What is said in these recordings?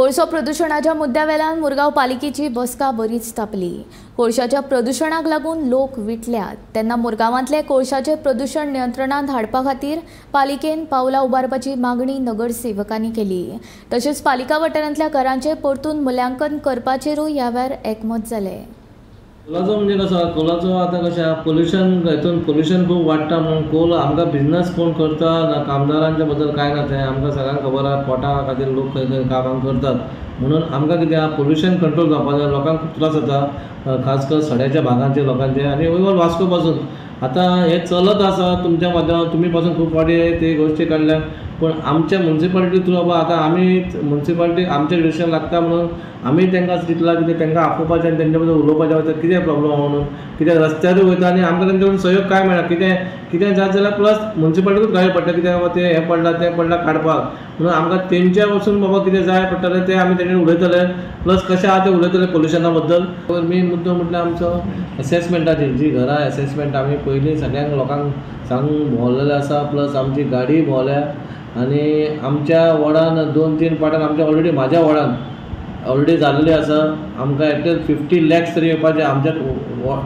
कोळसो प्रदूषणाच्या मुद्द्यावेल्यान मुरगांव पालिकेची बसका बरीच तापली। कोळशाच्या प्रदूषणाक लागून लोक विटल्यात तेन्ना मुरगांवांतले कोळशाचे प्रदूषण नियंत्रणांत हाडपा खातीर पालिकेन पावलां उबारपाची मागणी नगरसेवकांनी केली। तशेंच पालिका वाठारांतल्या घरांचे परतून मुल्यांकन करपाचेरूय ह्या वेळार एकमत जालें। कोलाचो म्हणजे कसो कोलाचो आतां कशें पोल्यूशन हितून पोल्यूशन खूब वाडटा म्हणून कोल आमकां बिजनस कोण करता ना कामदारांच्या बद्दल कांय ना तें आमकां सगळ्यांक खबर आसा। पोटा खातीर लोक खंय खंय कामां करतात म्हणून आमकां कितें आसा पोल्यूशन कंट्रोल जावपाक जाय। लोकांक खूब त्रास जाता खास करून सड्याच्या भागांचे लोकांचे आनी इवन वास्को पासून आतां हें चलत आसा तुमच्या माध्यमांतल्यान तुमी पासून खूब फावटी ते गोश्टी काडल्या पण आमच्या म्युनिसिपालिटी थ्रू बाबा आतां आमी म्युनिसिपालिटी आमचें डिसिजन लागता म्हणून आमी तांकां चिंतलां कितें तांकां आपोवपाचें आनी तेंच्या बद्दल उलोवपाचें वयता कितें प्रॉब्लम म्हणून कित्याक रस्त्यारूय वयता आनी आमकां तेंचे कडून सहयोग कांय मेळना। कितें जात जाल्यार प्लस म्युनिसिपालिटीकूच घाय पडटा कित्याक बाबा तें हें पडलां तें पडलां काडपाक म्हणून आमकां तेंच्या वचून बाबा कितें जाय पडटलें तें आमी तेंचे उलयतले प्लस कशें आसा तें उलयतले पोल्यूशना बद्दल। मेन मुद्दो म्हटल्यार आमचो असेसमेंटाची जी घरां असेसमेंट आमी पयलीं सगळ्यांक लोकांक सांगून भोंवलेले आसा प्लस आमची गाडी भोंवल्या आनी आमच्या वॉर्डान 2-3 पाटान आमच्या ऑलरेडी म्हाज्या वॉर्डान ऑलरेडी जाल्लेली आसा। आमकां एटलीस्ट 50 lakhs तरी येवपाचे आमच्या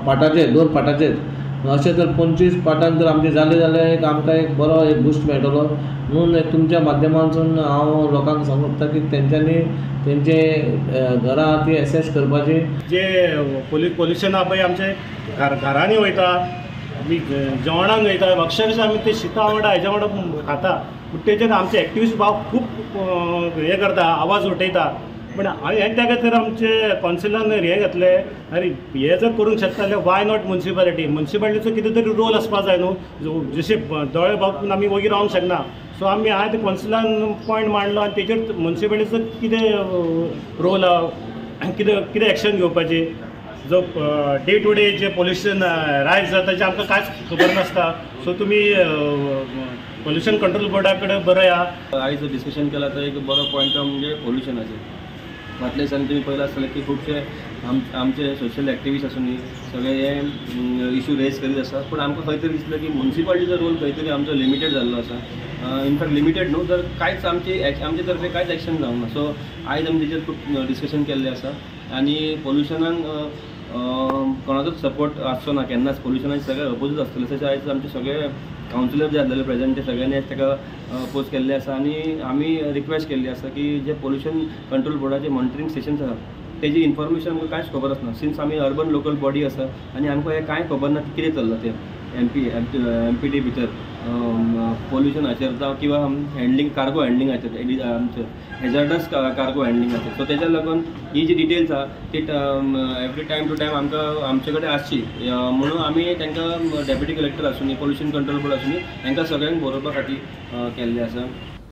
पाटाचेर 2 पाटाचेर अशें जर 25 पाटान जर आमचे जाले जाल्यार आमकां एक बरो एक बूस्ट मेळटलो म्हणून तुमच्या माध्यमांतून हांव लोकांक सांगूंक सोदता की तेंच्यांनी तेंचे घरां ती एसेस करपाची। जे पोल्यूशन आसा पळय आमचे घरांनी वयता आमी जेवणाक वयता अक्षरशः आमी ते शिता वांगडा हेज्या वांगडा खाता पूण तेजेर आमचे एक्टिविस्ट भाव खूब हें करता आवाज उठयता पण हें त्या खातीर आमचे कौन्सिलान हें घेतलें अरे हें जर करूंक शकता जाल्यार वाय नॉट म्युनिसिपालिटीचो कितें तरी रोल आसपाक जाय न्हू जशें दोळे भागून आमी वयर रावंक शकना। सो आमी हांवें ते कौन्सिलान पॉयंट मांडलो आनी तेजेर म्युनिसिपालिटीचो कितें रोल कितें एक्शन घेवपाची जो डे टू डे जे पोल्यूशन रायज जाता तेजें आमकां कांयच खबर नासता। सो तुमी पोल्यूशन कंट्रोल बोर्डा कडेन बरया। आयज डिस्कशन केला तर एक बरो पॉयंट म्हणजे पोल्यूशनाचेर फाटल्या दिसांनी तुमी पळयलां आसतलें की खुबशे आमचे सोशल एक्टिविस्ट आसूं सगळे हे इशू रेज करीत आसा पण आमकां खंय तरी दिसलें की म्युनिसिपालिटीचो रोल खंय तरी आमचो लिमिटेड जाल्लो आसा। इनफॅक्ट लिमिटेड न्हू तर कांयच आमचे तर्फे कांयच एक्शन जावंक ना। सो आयज आमी तेजेर खूब डिस्कशन केल्लें आसा आनी पोल्यूशनाक कोणाचोच सपोर्ट आसचो ना केन्नाच पोल्यूशनाचे सगळे अपोजीट आसतले तशें आयज आमचे सगळे कावन्सिलर जे आसलेले प्रेजेंट ते सगळ्यांनी आयज ताका अपोज केल्ले आसा आनी आमी रिक्वेस्ट केल्ली आसा की जे पोल्यूशन कंट्रोल बोर्डाचे मॉनिटरींग स्टेशन्स आसा तेजी इन्फॉर्मेशन आमकां कांयच खबर आसना सिन्स आमी अर्बन लोकल बॉडी आसा आनी आमकां हें कांय खबर ना कितें चल्लां तें MPD भितर पोल्यूशनाचेर जावं किंवा हँडलींग कार्गो हँडलिंगाचेर आमचें हेजार्डस कार्गो हँडलिंगाचेर। सो तेच्या लागून ही जी डिटेल्स आसा ती एवरी टायम टू टायम आमकां आमचे कडेन आसची म्हणून आमी तांकां डेप्युटी कलेक्टर आसूं पोल्यूशन कंट्रोल बोर्ड आसूं तांकां सगळ्यांक बरोवपा खातीर केल्लें आसा।